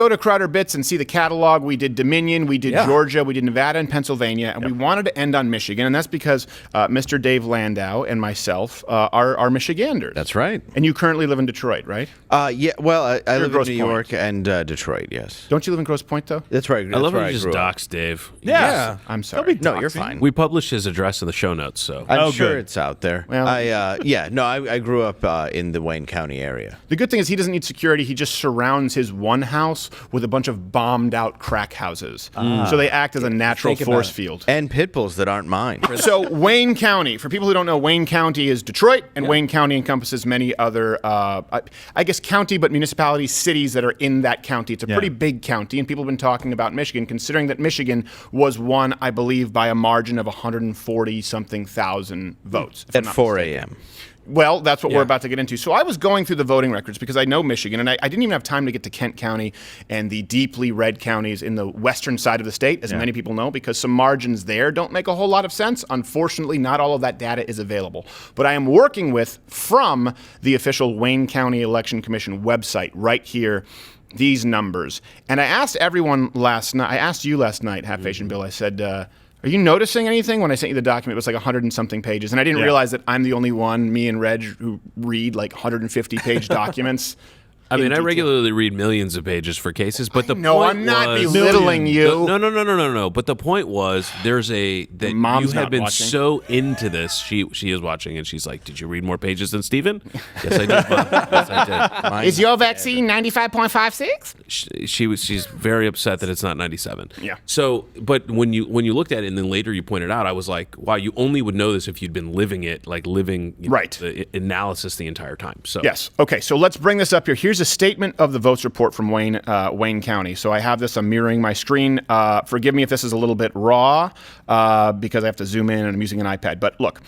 go to Crowder Bits and see the catalog. We did Dominion, we did Georgia, we did Nevada and Pennsylvania, and we wanted to end on Michigan, and that's because Mr. Dave Landau and myself are Michiganders. That's right. And you currently live in Detroit, right? Yeah, well, I live in New Point. York and Detroit, yes. Don't you live in Grosse Pointe, though? That's right. I love how how you just dox Dave. Yeah. I'm sorry. No, you're fine. We published his address in the show notes, so. I'm sure it's out there. Well, I grew up in the Wayne County area. The good thing is he doesn't need security. He just surrounds his one house with a bunch of bombed-out crack houses. So they act as a natural force field. And pit bulls that aren't mine. So Wayne County, for people who don't know, Wayne County is Detroit, and Wayne County encompasses many other, I guess county, but municipalities, cities that are in that county. It's a pretty big county, and people have been talking about Michigan, considering that Michigan was won, I believe, by a margin of 140-something thousand votes. At 4 a.m. Well, that's what we're about to get into. So I was going through the voting records because I know Michigan, and I didn't even have time to get to Kent County and the deeply red counties in the western side of the state, as many people know, because some margins there don't make a whole lot of sense. Unfortunately, not all of that data is available. But I am working with, from the official Wayne County Election Commission website right here, these numbers. And I asked everyone last night, I asked you last night, Half Asian Bill, I said, are you noticing anything? When I sent you the document, it was like 100 and something pages. And I didn't realize that I'm the only one, me and Reg, who read like 150-page documents. I mean, I regularly read millions of pages for cases, but the No, point I'm not was, belittling you. No. But the point was, that Mom's you had not been watching. so into this. She is watching, and she's like, "Did you read more pages than Stephen?" Yes, I did. Mom. Yes, I did. Is your vaccine 95.56? She's very upset that it's not 97. Yeah. So, but when you looked at it, and then later you pointed out, I was like, wow, you only would know this if you'd been living it, like living the analysis the entire time. So Yes. Okay, so let's bring this up here. Here's a statement of the votes report from Wayne County. So I have this. I'm mirroring my screen. Forgive me if this is a little bit raw because I have to zoom in and I'm using an iPad. But look,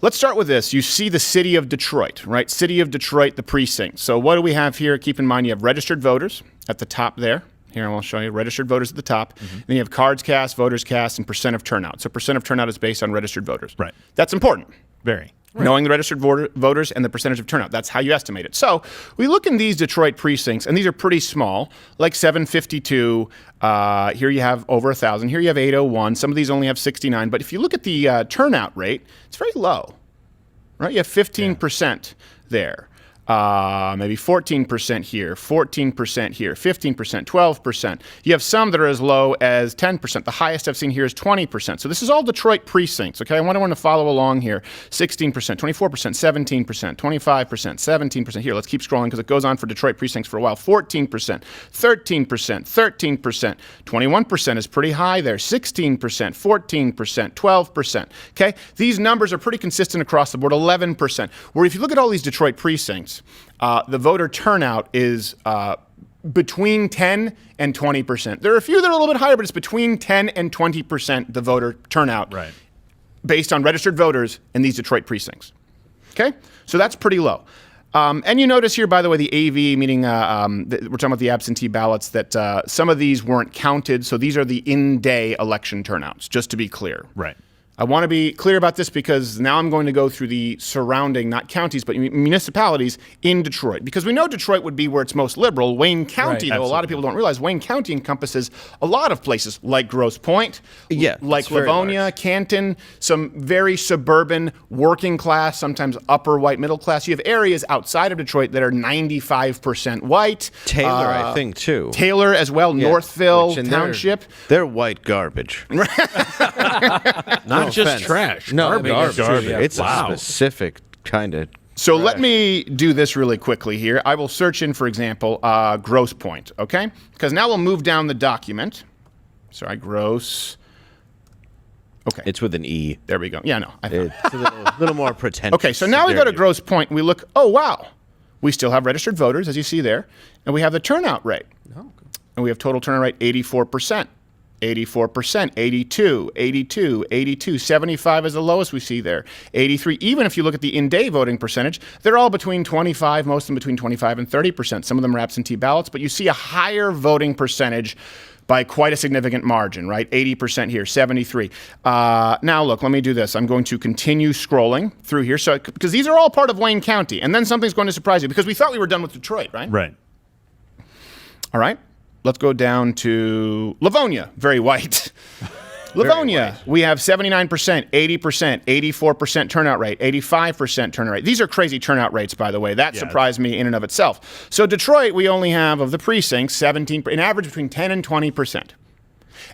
let's start with this. You see the city of Detroit, right? City of Detroit, the precinct. So what do we have here? Keep in mind you have registered voters at the top there. Here, I will show you registered voters at the top. Then you have cards cast, voters cast, and percent of turnout. So percent of turnout is based on registered voters. Right. That's important. Very. Knowing the registered voters and the percentage of turnout. That's how you estimate it. So we look in these Detroit precincts, and these are pretty small, like 752. Here you have over 1,000. Here you have 801. Some of these only have 69. But if you look at the turnout rate, it's very low, right? You have 15% there. Maybe 14% here, 14% here, 15%, 12%. You have some that are as low as 10%. The highest I've seen here is 20%. So this is all Detroit precincts, okay? I want to follow along here. 16%, 24%, 17%, 25%, 17%. Here, let's keep scrolling because it goes on for Detroit precincts for a while. 14%, 13%, 13%. 21% is pretty high there. 16%, 14%, 12%. Okay? These numbers are pretty consistent across the board. 11%. Where if you look at all these Detroit precincts, the voter turnout is between 10 and 20%. There are a few that are a little bit higher, but it's between 10 and 20% the voter turnout based on registered voters in these Detroit precincts. Okay? So that's pretty low. And you notice here, by the way, the AV, meaning we're talking about the absentee ballots, that some of these weren't counted. So these are the in-day election turnouts, just to be clear. Right. I want to be clear about this because now I'm going to go through the surrounding, not counties, but municipalities in Detroit. Because we know Detroit would be where it's most liberal. Wayne County, though, a lot of people don't realize, Wayne County encompasses a lot of places like Grosse Pointe, like Livonia, Canton, some very suburban, working class, sometimes upper white middle class. You have areas outside of Detroit that are 95% white. Taylor, I think, too. Taylor as well, Northville Township. They're white garbage. Not just trash. No, garbage. It's a specific kind of. So let me do this really quickly here. I will search in, for example, Grosse Pointe, okay? Because now we'll move down the document. Sorry, Grosse. Okay. It's with an E. There we go. Yeah, no. It's a little more pretentious. Okay, so now we go to Grosse Pointe and we look, oh, wow. We still have registered voters, as you see there, and we have the turnout rate. Oh, okay. And we have total turnout rate 84%. 84%, 82, 82, 82, 75 is the lowest we see there, 83. Even if you look at the in-day voting percentage, they're all between 25, most of them between 25 and 30%. Some of them are absentee ballots, but you see a higher voting percentage by quite a significant margin, right? 80% here, 73. Now look, let me do this. I'm going to continue scrolling through here, so because these are all part of Wayne County, and then something's going to surprise you, because we thought we were done with Detroit, right? Right. All right. let's go down to Livonia, very white. Livonia, we have 79%, 80%, 84% turnout rate, 85% turnout rate. These are crazy turnout rates, by the way. That surprised me in and of itself. So Detroit, we only have, of the precincts, 17, an average between 10 and 20%.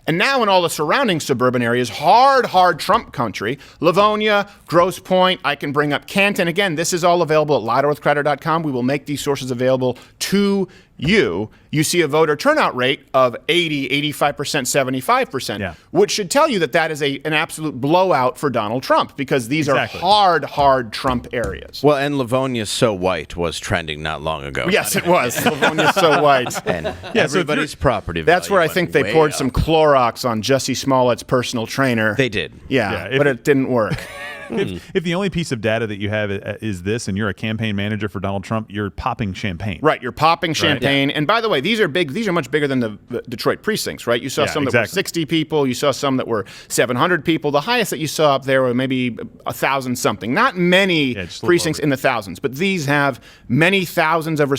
And now in all the surrounding suburban areas, hard Trump country, Livonia, Grosse Pointe, I can bring up Canton. Again, this is all available at louderwithcrowder.com. We will make these sources available to you. You see a voter turnout rate of 80, 85%, 75%, which should tell you that that is an absolute blowout for Donald Trump, because these are hard Trump areas. Well, and Livonia's So White was trending not long ago. Yes, it was. Livonia's So White. And everybody's property value. That's where I think they poured some Clorox on Jussie Smollett's personal trainer. They did. Yeah, but it didn't work. If the only piece of data that you have is this, and you're a campaign manager for Donald Trump, you're popping champagne. Right, you're popping champagne. And by the way, these are big. These are much bigger than the Detroit precincts, right? You saw some that were 60 people. You saw some that were 700 people. The highest that you saw up there were maybe 1,000 something. Not many precincts in the thousands, but these have many thousands of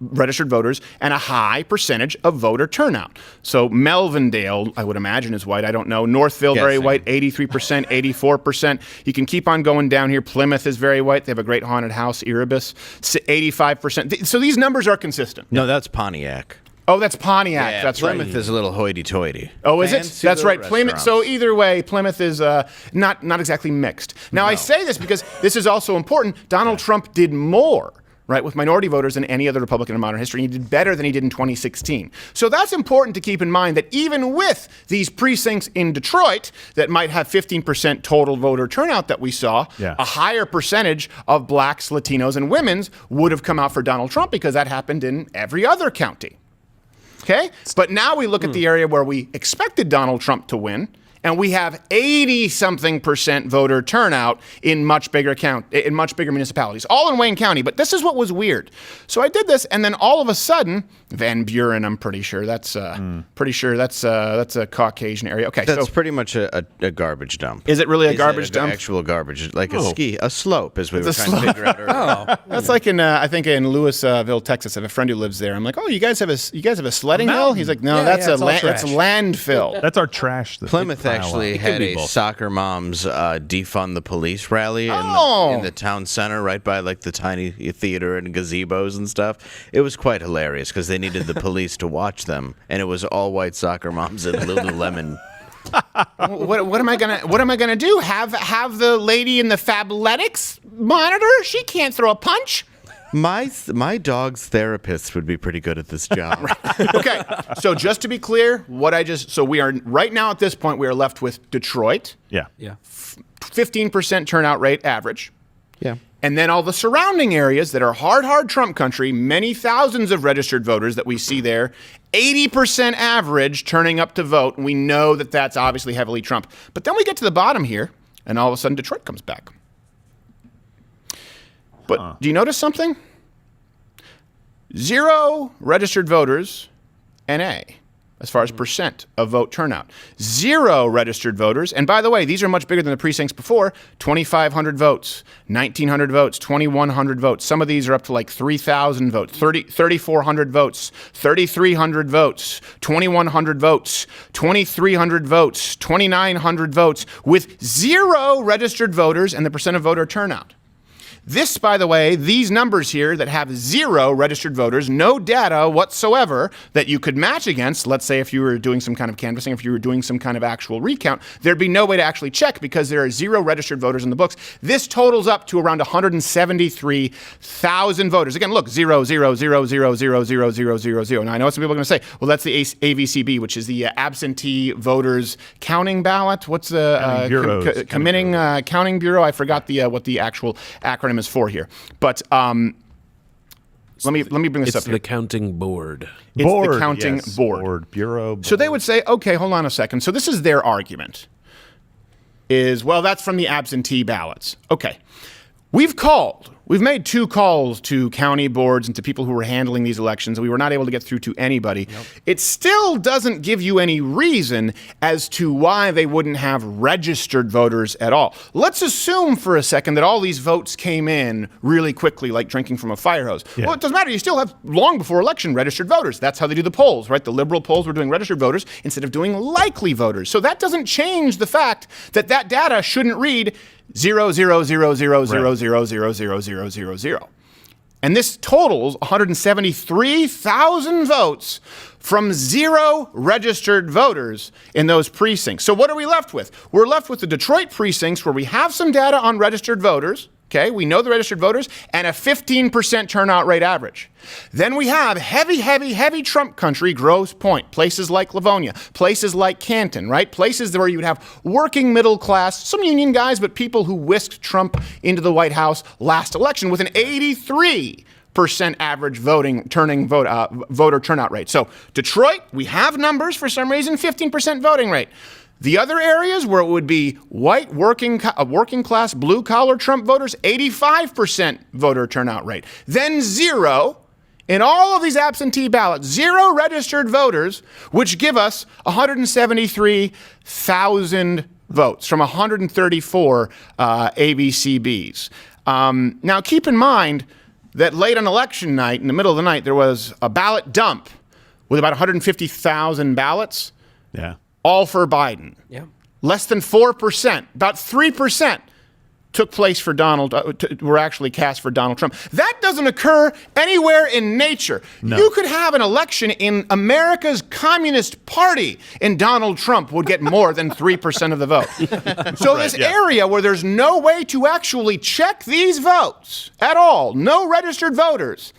registered voters and a high percentage of voter turnout. So Melvindale, I would imagine, is white. I don't know. Northville, very white, 83%. 84%. You can keep on going down here. Plymouth is very white. They have a great haunted house, Erebus, 85%. So these numbers are consistent. No, that's Pontiac. Oh, that's Pontiac. Yeah, that's Plymouth right. is a little hoity-toity. Oh, is it? That's right. Plymouth. So either way, Plymouth is not exactly mixed. Now, I say this because this is also important. Donald Trump did more, right, with minority voters than any other Republican in modern history. He did better than he did in 2016. So that's important to keep in mind, that even with these precincts in Detroit that might have 15% total voter turnout that we saw, a higher percentage of blacks, Latinos, and women's would have come out for Donald Trump, because that happened in every other county. Okay? But now we look at the area where we expected Donald Trump to win, and we have 80-something% voter turnout in much bigger municipalities, all in Wayne County. But this is what was weird. So I did this, and then all of a sudden, Van Buren, I'm pretty sure that's a Caucasian area. Okay, that's pretty much a garbage dump. Is it really a garbage dump? Actual garbage, like a slope, as we were trying to figure out earlier. That's like in I think in Louisville, Texas. I have a friend who lives there. I'm like, oh, you guys have a sledding hill? He's like, no, that's landfill. That's our trash. Plymouth actually had a soccer moms defund the police rally in the town center, right by like the tiny theater and gazebos and stuff. It was quite hilarious, because they needed the police to watch them, and it was all white soccer moms in Lululemon. What am I gonna do? Have the lady in the Fabletics monitor? She can't throw a punch. My dog's therapist would be pretty good at this job. Okay, so just to be clear, so we are right now at this point, we are left with Detroit. 15% turnout rate average. Yeah. And then all the surrounding areas that are hard Trump country, many thousands of registered voters that we see there, 80% average turning up to vote. And we know that that's obviously heavily Trump. But then we get to the bottom here, and all of a sudden Detroit comes back. But do you notice something? 0 registered voters, NA, as far as percent of vote turnout. 0 registered voters, and by the way, these are much bigger than the precincts before. 2,500 votes, 1,900 votes, 2,100 votes. Some of these are up to like 3,000 votes, 3,400 votes, 3,300 votes, 2,100 votes, 2,300 votes, 2,900 votes, with 0 registered voters and the percent of voter turnout. This, by the way, these numbers here that have 0 registered voters, no data whatsoever that you could match against, let's say if you were doing some kind of canvassing, if you were doing some kind of actual recount, there'd be no way to actually check, because there are 0 registered voters in the books. This totals up to around 173,000 voters. Again, look, 0, 0, 0, 0, 0, 0, 0, 0, 0. Now, I know some people are going to say, well, that's the AVCB, which is the absentee voters counting ballot. What's the counting bureau? I forgot what the actual acronym is for here, but let me bring this up here. It's the counting board. It's the counting board. Bureau. Board. So they would say, okay, hold on a second. So this is their argument. Well, that's from the absentee ballots. Okay. We've called We've made 2 calls to county boards and to people who were handling these elections, and we were not able to get through to anybody. It still doesn't give you any reason as to why they wouldn't have registered voters at all. Let's assume for a second that all these votes came in really quickly, like drinking from a fire hose. Yeah. Well, it doesn't matter. You still have, long before election, registered voters. That's how they do the polls, right? The liberal polls were doing registered voters instead of doing likely voters. So that doesn't change the fact that that data shouldn't read 0.00000000000. And this totals 173,000 votes from 0 registered voters in those precincts. So what are we left with? We're left with the Detroit precincts where we have some data on registered voters. Okay, we know the registered voters, and a 15% turnout rate average. Then we have heavy Trump country, Grosse Pointe, places like Livonia, places like Canton, right? Places where you would have working middle class, some union guys, but people who whisked Trump into the White House last election with an 83% average voter turnout rate. So Detroit, we have numbers for some reason, 15% voting rate. The other areas where it would be white, working class, blue-collar Trump voters, 85% voter turnout rate. Then 0 in all of these absentee ballots, 0 registered voters, which give us 173,000 votes from 134 ABCBs. Now, keep in mind that late on election night, in the middle of the night, there was a ballot dump with about 150,000 ballots. Yeah. All for Biden. Yeah. Less than 4%, about 3% took place for were actually cast for Donald Trump. That doesn't occur anywhere in nature. No. You could have an election in America's Communist Party and Donald Trump would get more than 3% of the vote. So this area where there's no way to actually check these votes at all, no registered voters,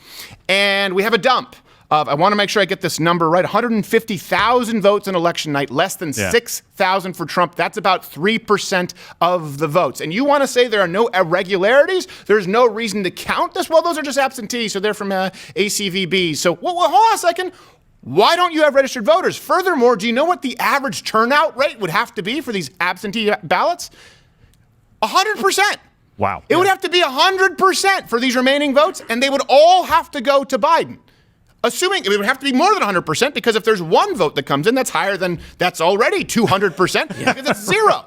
and we have a dump. I want to make sure I get this number right. 150,000 votes on election night, less than 6,000 for Trump. That's about 3% of the votes. And you want to say there are no irregularities? There's no reason to count this? Well, those are just absentees, so they're from ACVBs. So, well, hold on a second. Why don't you have registered voters? Furthermore, do you know what the average turnout rate would have to be for these absentee ballots? 100%. Wow. It would have to be 100% for these remaining votes, and they would all have to go to Biden. Assuming it would have to be more than 100%, because if there's one vote that comes in that's higher than that's already 200%, because it's 0.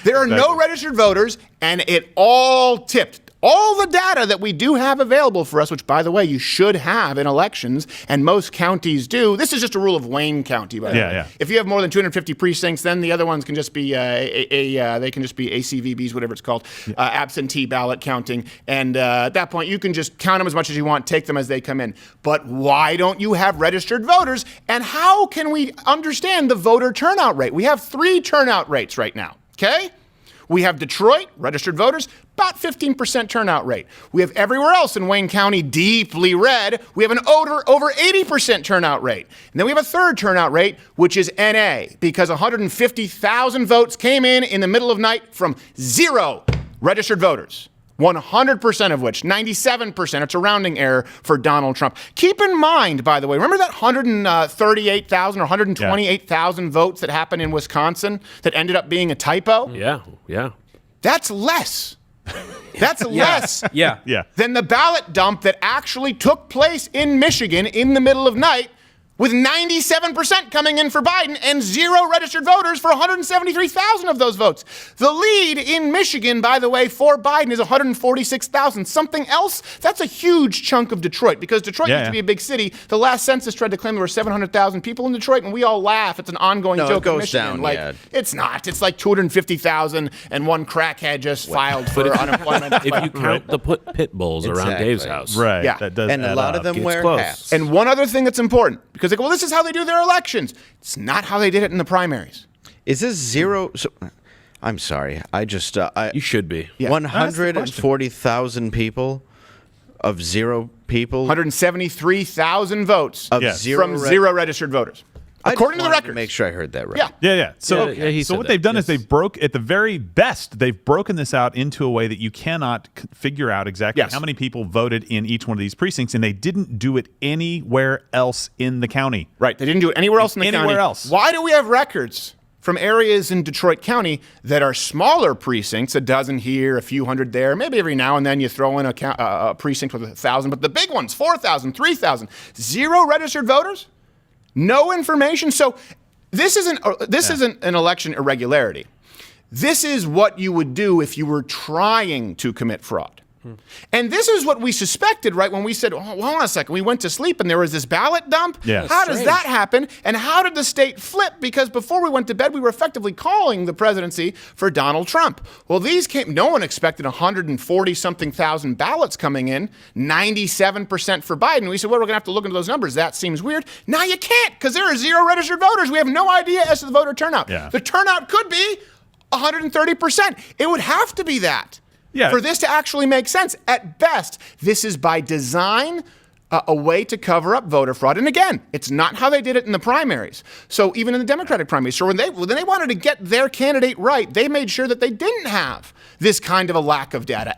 There are no registered voters, and it all tipped. All the data that we do have available for us, which, by the way, you should have in elections, and most counties do. This is just a rule of Wayne County, by the way. Yeah. If you have more than 250 precincts, then the other ones can just be they can just be ACVBs, whatever it's called, absentee ballot counting. And at that point, you can just count them as much as you want, take them as they come in. But why don't you have registered voters? And how can we understand the voter turnout rate? We have 3 turnout rates right now. Okay. We have Detroit, registered voters, about 15% turnout rate. We have everywhere else in Wayne County, deeply red, we have an over 80% turnout rate. And then we have a third turnout rate, which is NA, because 150,000 votes came in the middle of night from 0 registered voters. 100% of which, 97%, it's a rounding error for Donald Trump. Keep in mind, by the way, remember that 138,000 or 128,000 votes that happened in Wisconsin that ended up being a typo? Yeah. That's less. That's less than the ballot dump that actually took place in Michigan in the middle of night, with 97% coming in for Biden and 0 registered voters for 173,000 of those votes. The lead in Michigan, by the way, for Biden is 146,000. Something else, that's a huge chunk of Detroit, because Detroit used to be a big city. The last census tried to claim there were 700,000 people in Detroit, and we all laugh. It's an ongoing joke in Michigan. It's not. It's like 250,000, and one crackhead just filed for unemployment. If you count the pit bulls around Dave's house. Right. Yeah. That does and a lot of them wear hats. And one other thing that's important, because they go, well, this is how they do their elections. It's not how they did it in the primaries. Is this 0? So, I'm sorry. I just... you should be. 140,000 people of 0 people? 173,000 votes of from 0 registered voters. According to the record. Make sure I heard that right. Yeah. So what they've done is they've at the very best, they've broken this out into a way that you cannot figure out exactly how many people voted in each one of these precincts, and they didn't do it anywhere else in the county. Right. They didn't do it anywhere else in the county. Anywhere else. Why do we have records from areas in Detroit County that are smaller precincts, a dozen here, a few hundred there. Maybe every now and then you throw in a precinct with 1,000, but the big ones, 4,000, 3,000, 0 registered voters, no information. So this isn't an election irregularity. This is what you would do if you were trying to commit fraud. And this is what we suspected, right, when we said, oh, hold on a second, we went to sleep and there was this ballot dump? Yeah. How does that happen? And how did the state flip? Because before we went to bed, we were effectively calling the presidency for Donald Trump. Well, these came, no one expected 140-something thousand ballots coming in, 97% for Biden. We said, well, we're going to have to look into those numbers. That seems weird. Now you can't, because there are 0 registered voters. We have no idea as to the voter turnout. Yeah. The turnout could be 130%. It would have to be that. Yeah. For this to actually make sense. At best, this is by design a way to cover up voter fraud. And again, it's not how they did it in the primaries. So even in the Democratic primaries, so when they wanted to get their candidate right, they made sure that they didn't have this kind of a lack of data.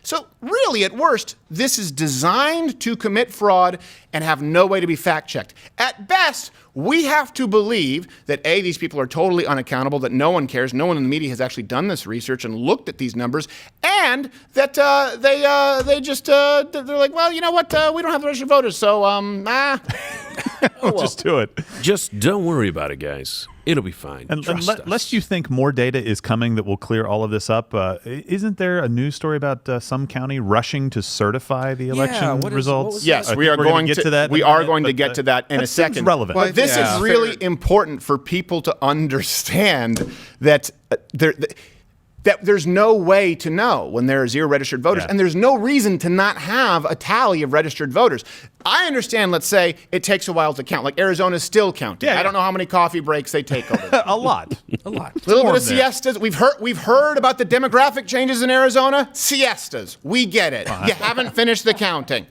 So really, at worst, this is designed to commit fraud and have no way to be fact-checked. At best, we have to believe that, A, these people are totally unaccountable, that no one cares, no one in the media has actually done this research and looked at these numbers, and that they're like, well, you know what, we don't have the registered voters, so, We'll just do it. Just don't worry about it, guys. It'll be fine. And Trust us. lest you think more data is coming that will clear all of this up, isn't there a news story about some county rushing to certify the election results? Yes, we are going to get to that. We are going to get to that in a second. Relevant. But this is really important for people to understand that that there's no way to know when there are 0 registered voters, and there's no reason to not have a tally of registered voters. I understand, let's say, it takes a while to count. Like Arizona's still counting. I don't know how many coffee breaks they take over there. A lot. A lot. Little bit of siestas. We've heard about the demographic changes in Arizona. Siestas. We get it. You haven't finished the counting.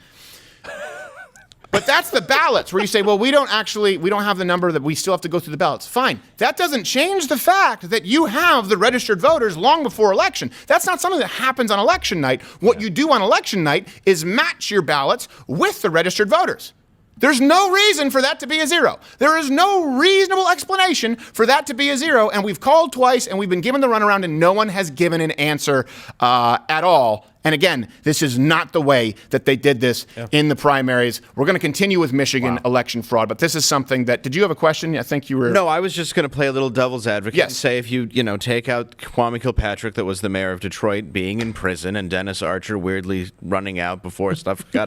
But that's the ballots where you say, well, we don't have the number, that we still have to go through the ballots. Fine. That doesn't change the fact that you have the registered voters long before election. That's not something that happens on election night. What you do on election night is match your ballots with the registered voters. There's no reason for that to be a 0. There is no reasonable explanation for that to be a 0, and we've called twice, and we've been given the runaround, and no one has given an answer at all. And again, this is not the way that they did this in the primaries. We're going to continue with Michigan election fraud, but this is something that, did you have a question? I think you were... No, I was just going to play a little devil's advocate and say if you take out Kwame Kilpatrick, that was the mayor of Detroit, being in prison, and Dennis Archer weirdly running out before stuff got